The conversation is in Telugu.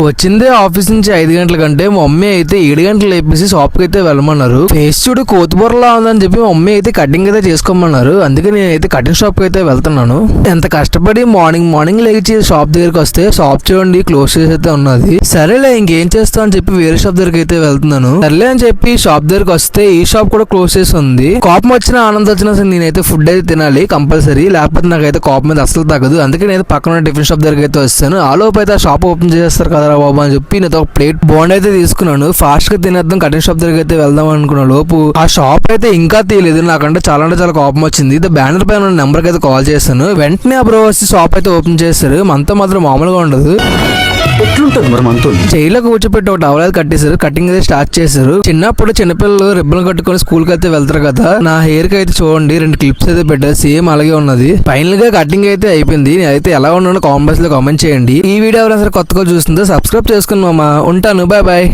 వచ్చిందే ఆఫీస్ నుంచి 5 గంటల కంటే మా మమ్మీ అయితే 7 గంటలు లేపేసి షాప్ కి అయితే వెళ్ళమన్నారు. ఫేస్ చూడు కోతిబొరలా ఉందని చెప్పి మా మమ్మీ అయితే కటింగ్ అయితే చేసుకోమన్నారు. అందుకే నేనైతే కటింగ్ షాప్ కి అయితే వెళ్తున్నాను. ఎంత కష్టపడి మార్నింగ్ లేచి షాప్ దగ్గరికి వస్తే షాప్ చూడండి క్లోజ్ చేసి అయితే ఉన్నది. సరేలే ఇంకేం చేస్తా అని చెప్పి వేరే షాప్ దగ్గరికి అయితే వెళ్తున్నాను. సరేలే అని చెప్పి షాప్ దగ్గరికి వస్తే ఈ షాప్ కూడా క్లోజ్ చేసి ఉంది. కోపం వచ్చినా ఆనందం వచ్చినా సరే నేనైతే ఫుడ్ అయితే తినాలి కంపల్సరీ, లేకపోతే నాకైతే కోపం మీద అసలు తగ్గదు. అందుకే నేను పక్కన టిఫిన్ షాప్ దగ్గరికి అయితే వస్తాను. ఆలోపు అయితే ఆ షాప్ ఓపెన్ చేస్తారు కదా బాబు అని చెప్పి నేను ఒక ప్లేట్ బోండ్ అయితే తీసుకున్నాను. ఫాస్ట్ గా తినేద్దాం కటింగ్ షాప్ దగ్గరికి అయితే వెళ్దాం అనుకున్న లోపు ఆ షాప్ అయితే ఇంకా తీయలేదు. నాకంటే చాలా కోపం వచ్చింది. బ్యానర్ పైన నెంబర్ కి అయితే కాల్ చేశాను. వెంటనే ఆ బ్రో వచ్చి షాప్ అయితే ఓపెన్ చేస్తారు. మనతో మాత్రం మామూలుగా ఉండదు. ఎట్లుంటది మరి మనతో చైలో కూర్చోపెట్టి ఒక టవల్ అయితే కట్టేశారు. కటింగ్ అయితే స్టార్ట్ చేశారు. చిన్నప్పుడు చిన్నపిల్లలు రిబ్బన్ కట్టుకొని స్కూల్ కి అయితే వెళ్తారు కదా, నా హెయిర్ కి అయితే చూడండి 2 క్లిప్స్ అయితే పెట్టారు. సేమ్ అలాగే ఉన్నది. ఫైనల్ గా కటింగ్ అయితే అయిపోయింది. నేనైతే ఎలా ఉన్నానో కామెంట్స్ లో కామెంట్ చేయండి. ఈ వీడియో ఎవరైనా సరే కొత్తగా చూస్తుందో సబ్స్క్రైబ్ చేసుకుని మామ. ఉంటాను. Bye bye.